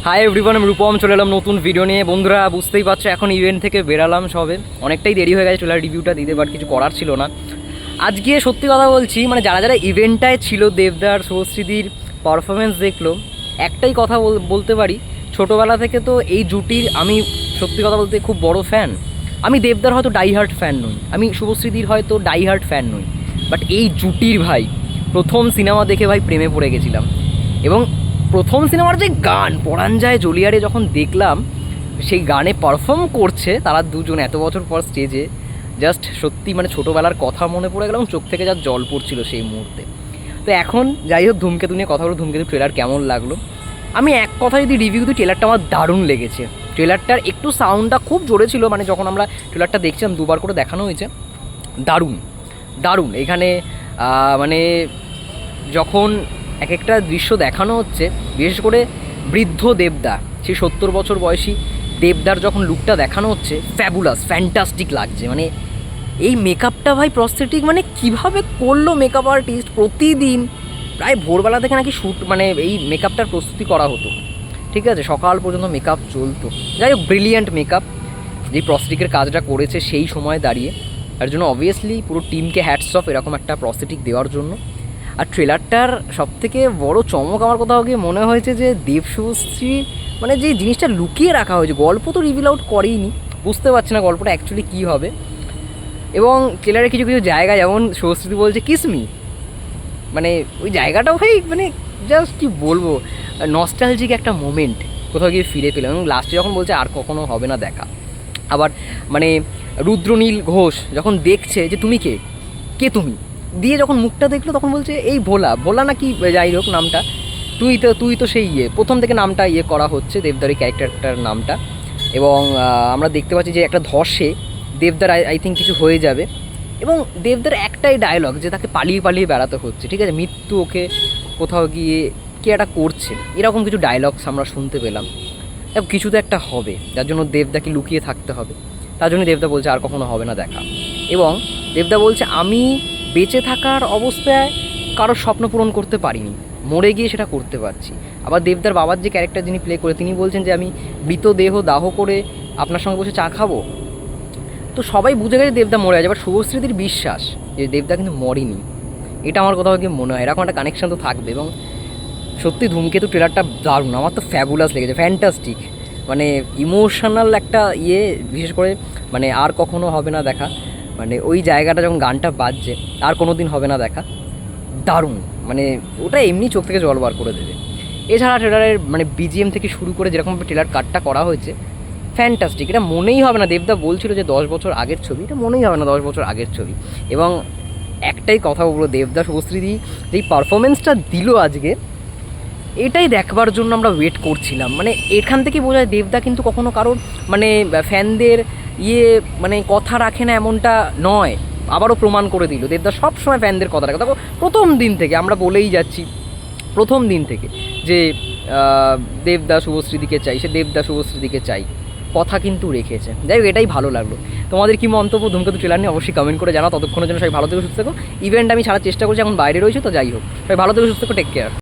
Hi everyone, আমি রূপম চলে এলাম নতুন ভিডিও নিয়ে। বন্ধুরা বুঝতেই পারছো এখন ইভেন্ট থেকে বেরালাম সবে, অনেকটাই দেরি হয়ে গেছে ট্রেলার রিভিউটা দিতে, বাট কিছু করার ছিল না আজকে। সত্যি কথা বলছি, মানে যারা যারা ইভেন্টটায় ছিল, দেবদার শুভশ্রীদির পারফরমেন্স দেখলো, একটাই কথা বলতে পারি, ছোটোবেলা থেকে তো এই জুটির আমি সত্যি কথা বলতে খুব বড় ফ্যান। আমি দেবদার হয়তো ডাইহার্ট ফ্যান নই, আমি শুভশ্রীদির হয়তো ডাইহার্ট ফ্যান নই, বাট এই জুটির ভাই প্রথম সিনেমা দেখে ভাই প্রেমে পড়ে গেছিলাম। এবং প্রথম সিনেমার যে গান পরাণ যায় জলিয়ারে যখন দেখলাম, সেই গানে পারফর্ম করছে তারা দুজন এত বছর পর স্টেজে, জাস্ট সত্যি মানে ছোটোবেলার কথা মনে পড়ে গেল এবং চোখ থেকে যা জল পড়ছিল সেই মুহূর্তে। তো এখন যাই হোক, ধূমকেতু নিয়ে কথা বলো। ধূমকেতু ট্রেলার কেমন লাগলো? আমি এক কথা যদি রিভিউ দিই, ট্রেলারটা আমার দারুণ লেগেছে। ট্রেলারটার একটু সাউন্ডটা খুব জোরে ছিল, মানে যখন আমরা ট্রেলারটা দেখছিলাম দুবার করে দেখানো হয়েছে, দারুণ দারুণ। এখানে মানে যখন এক একটা দৃশ্য দেখানো হচ্ছে, বিশেষ করে বৃদ্ধ দেবদা, সেই 70 বছর বয়সী দেবদার যখন লুকটা দেখানো হচ্ছে, ফ্যাবুলাস ফ্যান্টাস্টিক লাগছে। মানে এই মেকআপটা ভাই প্রস্থেটিক, মানে কিভাবে করলো মেকআপ আর্টিস্ট। প্রতিদিন প্রায় ভোরবেলা থেকে নাকি শ্যুট, মানে এই মেকআপটার প্রস্তুতি করা হতো, ঠিক আছে, সকাল পর্যন্ত মেকআপ চলতো। যাই হোক, ব্রিলিয়ান্ট মেকআপ যেই প্রস্থেটিকের কাজটা করেছে সেই সময় দাঁড়িয়ে, তার জন্য অবভিয়াসলি পুরো টিমকে হ্যাটস অফ এরকম একটা প্রস্থেটিক দেওয়ার জন্য। আর ট্রেলারটার সবথেকে বড় চমক আমার কোথাও গিয়ে মনে হয়েছে যে দেব শুভশ্রী, মানে যে জিনিসটা লুকিয়ে রাখা হয়েছে, গল্প তো রিভিল আউট করেইনি, বুঝতে পারছি না গল্পটা অ্যাকচুয়ালি কী হবে। এবং ট্রেলারে কিছু কিছু জায়গায় যেমন শুভশ্রী বলছে কিসমি, মানে ওই জায়গাটাও ভাই মানে জাস্ট কী বলবো, নস্টালজিক একটা মোমেন্ট কোথাও গিয়ে ফিরে পেলাম। এবং লাস্টে যখন বলছে আর কখনো হবে না দেখা, আবার মানে রুদ্রনীল ঘোষ যখন দেখছে যে তুমি কে কে তুমি দিয়ে যখন মুখটা দেখলো, তখন বলছে এই ভোলা ভোলা নাকি যাই হোক নামটা, তুই তো সেই প্রথম থেকে নামটা করা হচ্ছে দেবদার এই ক্যারেক্টারটার নামটা। এবং আমরা দেখতে পাচ্ছি যে একটা ধসে দেবদার আই থিঙ্ক কিছু হয়ে যাবে, এবং দেবদার একটাই ডায়লগ যে তাকে পালিয়ে পালিয়ে বেড়াতে হচ্ছে, ঠিক আছে, মৃত্যু ওকে কোথাও গিয়ে কে একটা করছে, এরকম কিছু ডায়লগস আমরা শুনতে পেলাম। কিছু তো একটা হবে, যার জন্য দেবদাকে লুকিয়ে থাকতে হবে, তার জন্য দেবদা বলছে আর কখনো হবে না দেখা। এবং দেবদা বলছে আমি বেঁচে থাকার অবস্থায় কারোর স্বপ্ন পূরণ করতে পারিনি, মরে গিয়ে সেটা করতে পারছি। আবার দেবদার বাবার যে ক্যারেক্টার যিনি প্লে করে, তিনি বলছেন যে আমি মৃতদেহ দাহ করে আপনার সঙ্গে বসে চা খাবো। তো সবাই বুঝে গেছে দেবদা মরে আছে, বাট শুভশ্রীদির বিশ্বাস যে দেবদা কিন্তু মরেনি। এটা আমার কোথাও গিয়ে মনে হয় এরকম একটা কানেকশান তো থাকবে। এবং সত্যি ধূমকেতু ট্রেলারটা দারুণ, আমার তো ফ্যাবুলাস লেগেছে, ফ্যান্টাস্টিক, মানে ইমোশনাল একটা বিশেষ করে মানে আর কখনো হবে না দেখা, মানে ওই জায়গাটা যখন গানটা বাজছে, আর কোনো দিন হবে না দেখা, দারুণ, মানে ওটা এমনি চোখ থেকে জল বার করে দেবে। এছাড়া ট্রেলারের মানে বিজিএম থেকে শুরু করে যেরকমভাবে ট্রেলার কাটটা করা হয়েছে, ফ্যান্টাস্টিক। এটা মনেই হবে না, দেবদা বলছিল যে 10 বছর আগের ছবি, এটা মনেই হবে না 10 বছর আগের ছবি। এবং একটাই কথা বলবো, দেবদা শুভশ্রীদি যেই পারফরমেন্সটা দিল আজকে, এটাই দেখবার জন্য আমরা ওয়েট করছিলাম। মানে এখান থেকে বোঝা যায় দেবদা কিন্তু কখনো কারোর মানে ফ্যানদের মানে কথা রাখে না, এমনটা নয়। আবারও প্রমাণ করে দিল দেবদা সব সময় ফ্যানদের কথা রাখে। দেখো প্রথম দিন থেকে আমরা বলেই যাচ্ছি, প্রথম দিন থেকে যে দেবদা শুভশ্রীদিকে চাই, সে দেবদা শুভশ্রীদিকে চাই, কথা কিন্তু রেখেছে। যাই হোক, এটাই ভালো লাগলো। তোমাদের কি মন্তব্য ধূমকেতু ট্রেলার নিয়ে অবশ্যই কমেন্ট করে জানাও। ততক্ষণের জন্য সবাই ভালো থেকে সুস্থ থেকো। ইভেন্ট আমি ছাড়ার চেষ্টা করছি, এখন বাইরে রয়েছে, তো যাই হোক, সবাই ভালো থেকে সুস্থ থেকো, টেক কেয়ার।